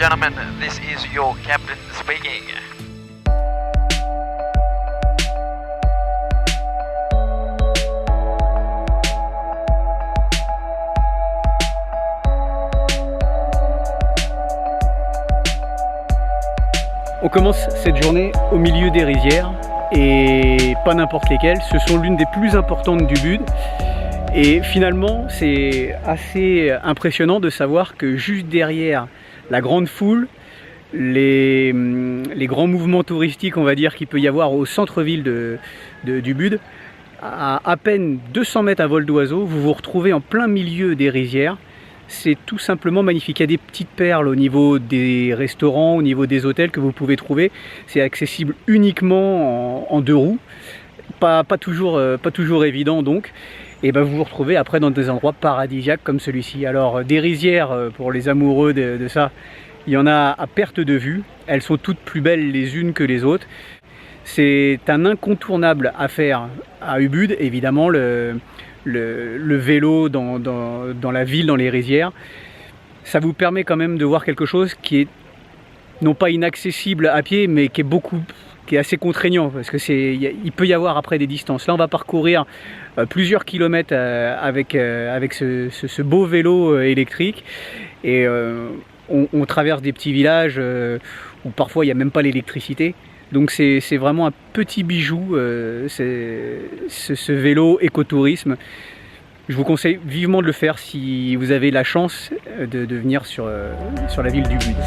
gentlemen, this is your captain speaking. On commence cette journée au milieu des rizières, et pas n'importe lesquelles, ce sont l'une des plus importantes du Bud. Et finalement, c'est assez impressionnant de savoir que juste derrière la grande foule, les grands mouvements touristiques, on va dire, qu'il peut y avoir au centre-ville du Bud, à peine 200 mètres à vol d'oiseau, vous vous retrouvez en plein milieu des rizières. C'est tout simplement magnifique. Il y a des petites perles au niveau des restaurants, au niveau des hôtels que vous pouvez trouver. C'est accessible uniquement en deux roues, pas toujours évident donc. Et ben vous vous retrouvez après dans des endroits paradisiaques comme celui-ci. Alors des rizières, pour les amoureux de ça, il y en a à perte de vue. Elles sont toutes plus belles les unes que les autres. C'est un incontournable à faire à Ubud, évidemment, le vélo dans la ville, dans les rizières. Ça vous permet quand même de voir quelque chose qui est non pas inaccessible à pied, mais qui est assez contraignant, parce que il peut y avoir après des distances. Là on va parcourir plusieurs kilomètres avec ce beau vélo électrique, et on traverse des petits villages où parfois il n'y a même pas l'électricité. Donc c'est vraiment un petit bijou, ce vélo écotourisme. Je vous conseille vivement de le faire si vous avez la chance de venir sur la ville du Bud.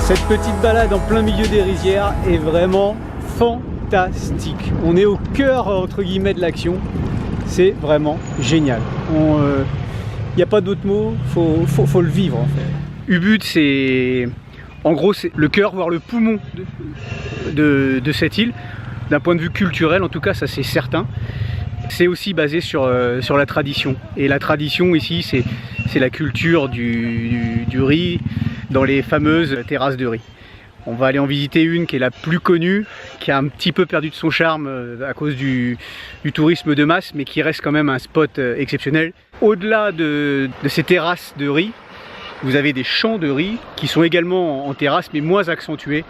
Cette petite balade en plein milieu des rizières est vraiment fantastique. On est au cœur, entre guillemets, de l'action. C'est vraiment génial. Il n'y a pas d'autre mot, faut le vivre en fait. Ubud, c'est en gros c'est le cœur, voire le poumon de cette île. D'un point de vue culturel, en tout cas, ça c'est certain. C'est aussi basé sur la tradition. Et la tradition ici, c'est la culture du riz, dans les fameuses terrasses de riz. On va aller en visiter une qui est la plus connue, qui a un petit peu perdu de son charme à cause du tourisme de masse, mais qui reste quand même un spot exceptionnel. Au-delà de ces terrasses de riz, vous avez des champs de riz qui sont également en terrasse, mais moins accentués,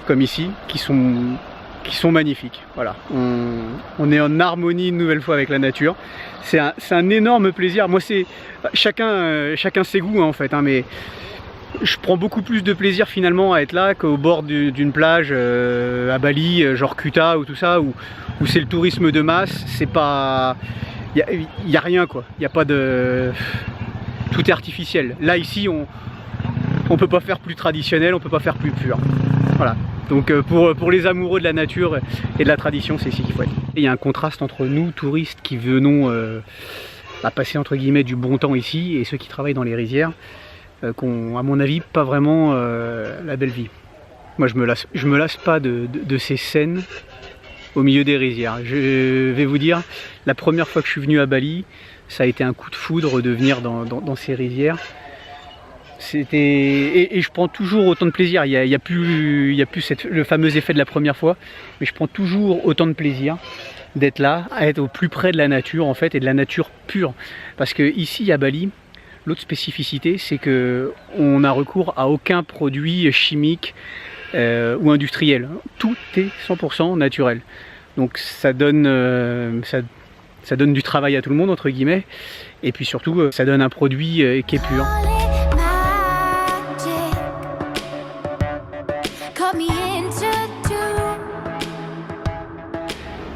comme ici, qui sont magnifiques. Voilà, on est en harmonie une nouvelle fois avec la nature. C'est un énorme plaisir. Moi, c'est chacun ses goûts en fait, hein, mais je prends beaucoup plus de plaisir finalement à être là qu'au bord d'une plage à Bali, genre Kuta ou tout ça, où c'est le tourisme de masse. C'est pas, il y a rien quoi. Il y a pas de, tout est artificiel. Là ici, on peut pas faire plus traditionnel, on peut pas faire plus pur. Voilà. Donc pour les amoureux de la nature et de la tradition, c'est ici qu'il faut être. Et il y a un contraste entre nous, touristes, qui venons à passer entre guillemets du bon temps ici, et ceux qui travaillent dans les rizières, qui ont, à mon avis, pas vraiment la belle vie. Moi, je me lasse pas de ces scènes au milieu des rizières. Je vais vous dire, la première fois que je suis venu à Bali, ça a été un coup de foudre de venir dans ces rizières. Et je prends toujours autant de plaisir. Il y a plus le fameux effet de la première fois, mais je prends toujours autant de plaisir d'être là, à être au plus près de la nature en fait, et de la nature pure. Parce que ici à Bali, l'autre spécificité, c'est que on n'a recours à aucun produit chimique ou industriel. Tout est 100% naturel. Donc ça donne ça donne du travail à tout le monde entre guillemets, et puis surtout ça donne un produit qui est pur.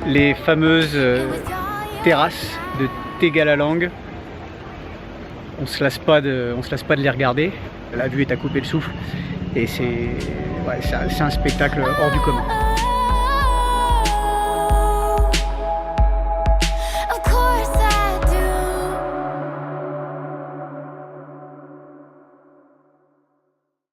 Les fameuses terrasses de Tegalalang, on se lasse pas de les regarder. La vue est à couper le souffle. Et c'est un spectacle hors du commun.